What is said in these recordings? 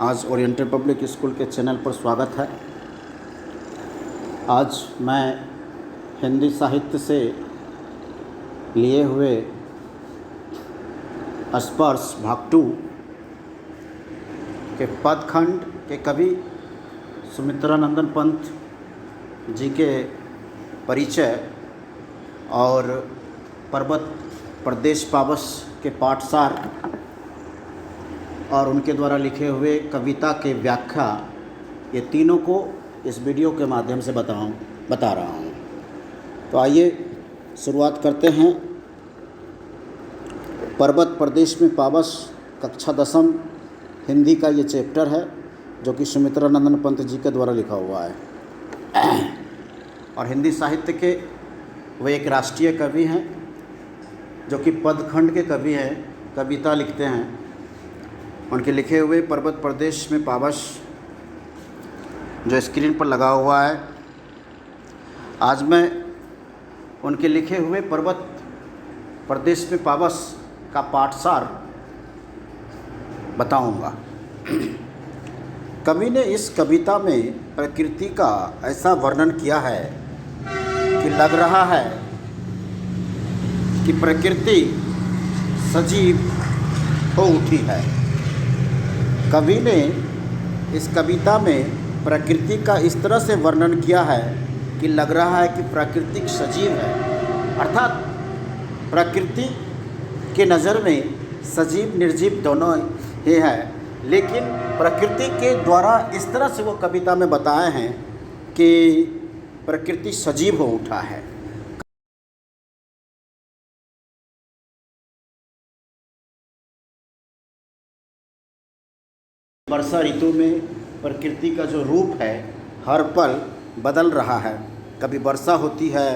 आज oriental public school के channel पर स्वागत है। आज मैं हिंदी साहित्य से लिए हुए स्पर्श भाग 2 के पदखंड के कवि सुमित्रानंदन पंत जी के परिचय और पर्वत प्रदेश पावस के पाठसार और उनके द्वारा लिखे हुए कविता के व्याख्या, ये तीनों को इस वीडियो के माध्यम से बता रहा हूँ। तो आइए शुरुआत करते हैं। पर्वत प्रदेश में पावस कक्षा 10वीं हिंदी का ये चैप्टर है जो कि सुमित्रानंदन पंत जी के द्वारा लिखा हुआ है और हिंदी साहित्य के वे एक राष्ट्रीय कवि हैं जो कि पदखंड के कवि हैं, कविता लिखते हैं। उनके लिखे हुए पर्वत प्रदेश में पावस जो स्क्रीन पर लगा हुआ है, आज मैं उनके लिखे हुए पर्वत प्रदेश में पावस का पाठसार बताऊंगा। कवि ने इस कविता में प्रकृति का ऐसा वर्णन किया है कि लग रहा है कि प्रकृति सजीव हो उठी है। कवि ने इस कविता में प्रकृति का इस तरह से वर्णन किया है कि लग रहा है कि प्रकृति सजीव है, अर्थात प्रकृति के नज़र में सजीव निर्जीव दोनों ही है, लेकिन प्रकृति के द्वारा इस तरह से वो कविता में बताए हैं कि प्रकृति सजीव हो उठा है। वर्षा ऋतु में प्रकृति का जो रूप है हर पल बदल रहा है। कभी वर्षा होती है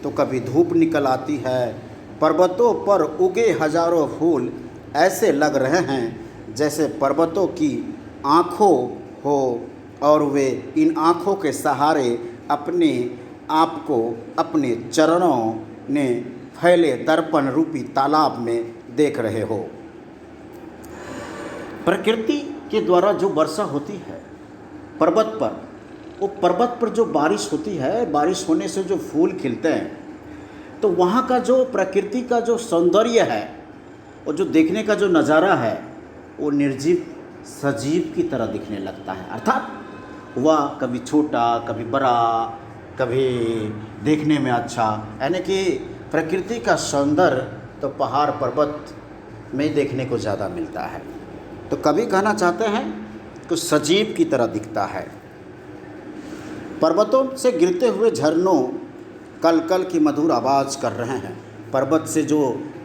तो कभी धूप निकल आती है। पर्वतों पर उगे हजारों फूल ऐसे लग रहे हैं जैसे पर्वतों की आँखों हो और वे इन आँखों के सहारे अपने आप को अपने चरणों ने फैले दर्पण रूपी तालाब में देख रहे हो। प्रकृति के द्वारा जो वर्षा होती है पर्वत पर, वो पर्वत पर जो बारिश होती है, बारिश होने से जो फूल खिलते हैं, तो वहाँ का जो प्रकृति का जो सौंदर्य है और जो देखने का जो नज़ारा है वो निर्जीव सजीव की तरह दिखने लगता है। अर्थात वह कभी छोटा कभी बड़ा, कभी देखने में अच्छा, यानी कि प्रकृति का सौंदर्य तो पहाड़ पर्वत में देखने को ज़्यादा मिलता है। तो कवि कहना चाहते हैं कि सजीव की तरह दिखता है। पर्वतों से गिरते हुए झरनों कल कल की मधुर आवाज़ कर रहे हैं। पर्वत से जो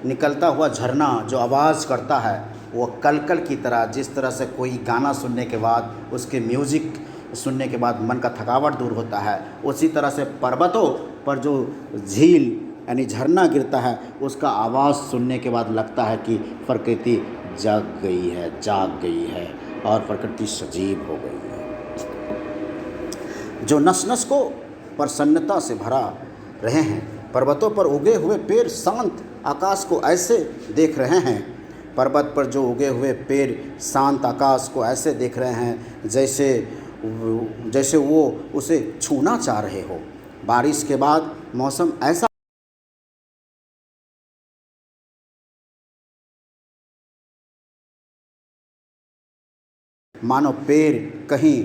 निकलता हुआ झरना जो आवाज़ करता है वो कल कल की तरह, जिस तरह से कोई गाना सुनने के बाद उसके म्यूज़िक सुनने के बाद मन का थकावट दूर होता है, उसी तरह से पर्वतों पर जो झील यानी झरना गिरता है उसका आवाज़ सुनने के बाद लगता है कि प्रकृति जाग गई है और प्रकृति सजीव हो गई है। जो नस नस को प्रसन्नता से भरा रहे हैं। पर्वतों पर उगे हुए पेड़ शांत आकाश को ऐसे देख रहे हैं। पर्वत पर जो उगे हुए पेड़ शांत आकाश को ऐसे देख रहे हैं जैसे वो उसे छूना चाह रहे हो। बारिश के बाद मौसम ऐसा मानो पेड़ कहीं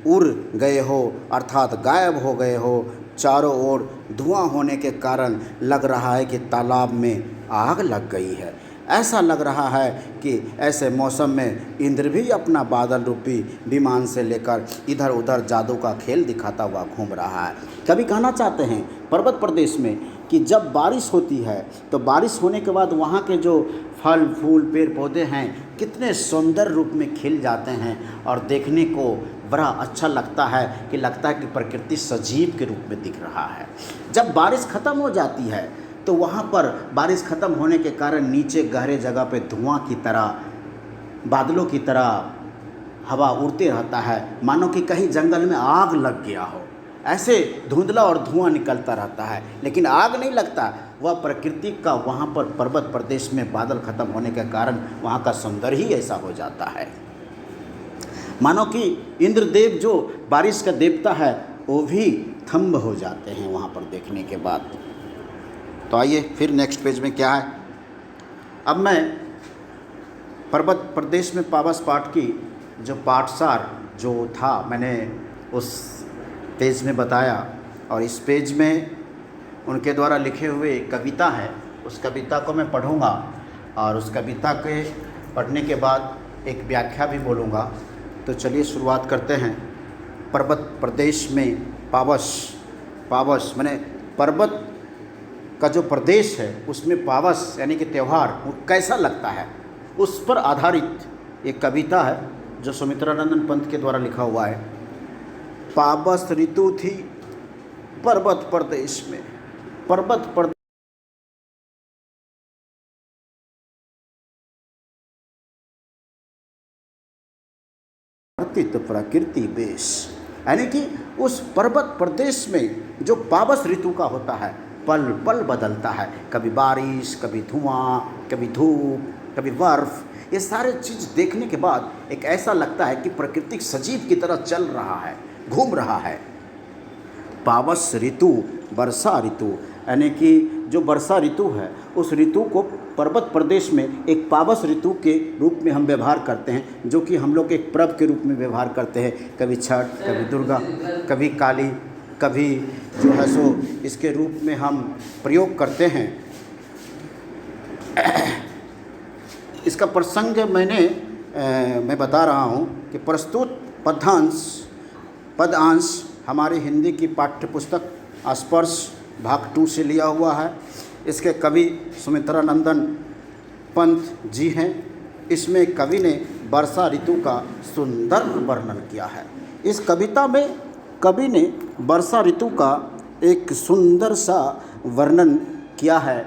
उड़ गए हो, अर्थात गायब हो गए हो। चारों ओर धुआं होने के कारण लग रहा है कि तालाब में आग लग गई है। ऐसा लग रहा है कि ऐसे मौसम में इंद्र भी अपना बादल रूपी विमान से लेकर इधर उधर जादू का खेल दिखाता हुआ घूम रहा है। कभी कहना चाहते हैं पर्वत प्रदेश में कि जब बारिश होती है तो बारिश होने के बाद वहाँ के जो फल फूल पेड़ पौधे हैं कितने सुंदर रूप में खिल जाते हैं और देखने को बड़ा अच्छा लगता है कि प्रकृति सजीव के रूप में दिख रहा है। जब बारिश ख़त्म हो जाती है तो वहाँ पर बारिश ख़त्म होने के कारण नीचे गहरे जगह पे धुआं की तरह, बादलों की तरह हवा उड़ते रहता है, मानो कि कहीं जंगल में आग लग गया हो। ऐसे धुंधला और धुआं निकलता रहता है, लेकिन आग नहीं लगता। वह प्रकृति का वहाँ पर पर्वत प्रदेश में बादल ख़त्म होने के कारण वहाँ का सौंदर्य ही ऐसा हो जाता है। मानो कि इंद्रदेव जो बारिश का देवता है वो भी थम्ब हो जाते हैं वहाँ पर देखने के बाद। तो आइए फिर नेक्स्ट पेज में क्या है। अब मैं पर्वत प्रदेश में पावस पाठ की जो पाठसार जो था मैंने उस पेज में बताया, और इस पेज में उनके द्वारा लिखे हुए कविता है, उस कविता को मैं पढ़ूँगा और उस कविता के पढ़ने के बाद एक व्याख्या भी बोलूँगा। तो चलिए शुरुआत करते हैं। पर्वत प्रदेश में पावस माने पर्वत का जो प्रदेश है उसमें पावस यानी कि त्यौहार वो कैसा लगता है, उस पर आधारित एक कविता है जो सुमित्रानंदन पंत के द्वारा लिखा हुआ है। पावस ऋतु थी पर्वत प्रदेश में, पर्वत प्रदेश प्रकृति बेश, यानी कि उस पर्वत प्रदेश में जो पावस ऋतु का होता है, पल पल बदलता है, कभी बारिश, कभी धुआं, कभी धूप, कभी बर्फ, ये सारे चीज़ देखने के बाद एक ऐसा लगता है कि प्रकृति सजीव की तरह चल रहा है, घूम रहा है। पावस ऋतु, वर्षा ऋतु, यानी कि जो वर्षा ऋतु है उस ऋतु को पर्वत प्रदेश में एक पावस ऋतु के रूप में हम व्यवहार करते हैं, जो कि हम लोग एक पर्व के रूप में व्यवहार करते हैं। कभी छठ, कभी दुर्गा, कभी काली, कभी जो है सो इसके रूप में हम प्रयोग करते हैं। इसका प्रसंग मैं बता रहा हूँ कि प्रस्तुत पदांश हमारी हिंदी की पाठ्य पुस्तक स्पर्श भाग 2 से लिया हुआ है। इसके कवि सुमित्रानंदन पंत जी हैं। इसमें कवि ने वर्षा ऋतु का सुंदर वर्णन किया है। इस कविता में कवि ने वर्षा ऋतु का एक सुंदर सा वर्णन किया है,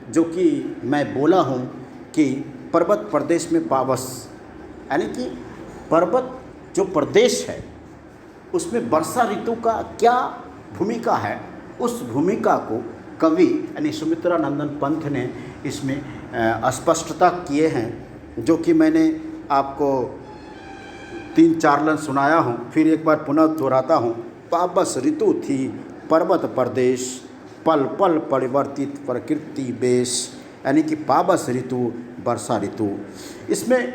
जो कि मैं बोला हूँ कि पर्वत प्रदेश में पावस, यानी कि पर्वत जो प्रदेश है उसमें वर्षा ऋतु का क्या भूमिका है, उस भूमिका को कवि यानी सुमित्रानंदन पंत ने इसमें स्पष्टता किए हैं, जो कि मैंने आपको 3-4 लाइन सुनाया हूँ। फिर एक बार पुनः दोहराता हूँ। पावस ऋतु थी पर्वत प्रदेश, पल पल परिवर्तित प्रकृति बेश, यानी कि पावस ऋतु, वर्षा ऋतु। इसमें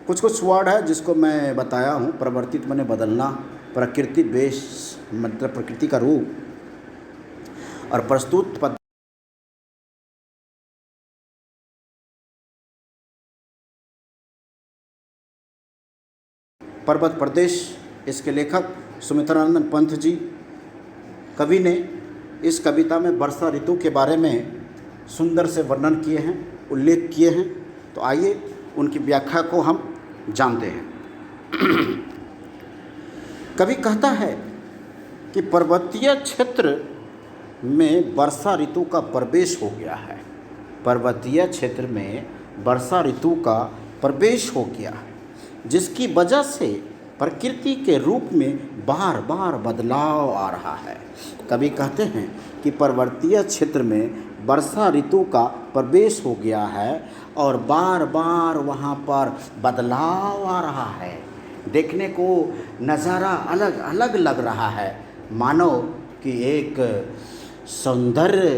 कुछ वर्ड है जिसको मैं बताया हूँ। परिवर्तित माने बदलना, प्रकृति बेश मतलब प्रकृति का रूप, और प्रस्तुत पद पर्वत प्रदेश। इसके लेखक सुमित्रानंदन पंत जी, कवि ने इस कविता में वर्षा ऋतु के बारे में सुंदर से वर्णन किए हैं, उल्लेख किए हैं। तो आइए उनकी व्याख्या को हम जानते हैं। कवि कहता है कि पर्वतीय क्षेत्र में वर्षा ऋतु का प्रवेश हो गया है। पर्वतीय क्षेत्र में वर्षा ऋतु का प्रवेश हो गया है, जिसकी वजह से प्रकृति के रूप में बार बार बदलाव आ रहा है। कवि कहते हैं कि पर्वतीय क्षेत्र में वर्षा ऋतु का प्रवेश हो गया है और बार बार वहाँ पर बदलाव आ रहा है। देखने को नज़ारा अलग अलग लग रहा है, मानो कि एक सौंदर्य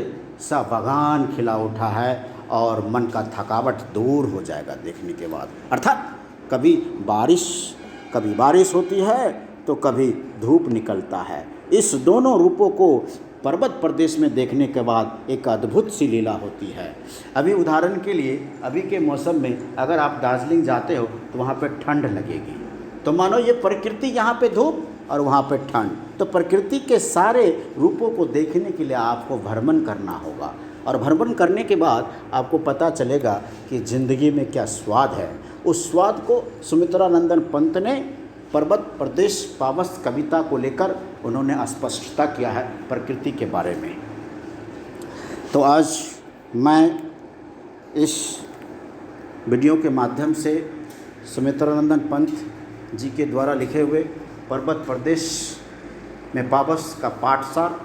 सा बगान खिला उठा है और मन का थकावट दूर हो जाएगा देखने के बाद। अर्थात कभी बारिश होती है तो कभी धूप निकलता है। इस दोनों रूपों को पर्वत प्रदेश में देखने के बाद एक अद्भुत सी लीला होती है। अभी उदाहरण के लिए अभी के मौसम में अगर आप दार्जिलिंग जाते हो तो वहाँ पे ठंड लगेगी, तो मानो ये प्रकृति, यहाँ पे धूप और वहाँ पे ठंड। तो प्रकृति के सारे रूपों को देखने के लिए आपको भ्रमण करना होगा, और भ्रमण करने के बाद आपको पता चलेगा कि ज़िंदगी में क्या स्वाद है। उस स्वाद को सुमित्रानंदन पंत ने पर्वत प्रदेश पावस कविता को लेकर उन्होंने स्पष्टता किया है प्रकृति के बारे में। तो आज मैं इस वीडियो के माध्यम से सुमित्रानंदन पंत जी के द्वारा लिखे हुए पर्वत प्रदेश में पावस का पाठसार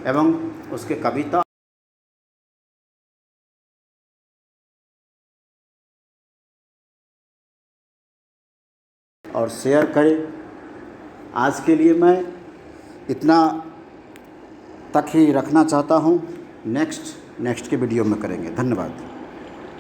एवं उसके कविता और शेयर करें। आज के लिए मैं इतना तक ही रखना चाहता हूँ। नेक्स्ट के वीडियो में करेंगे। धन्यवाद।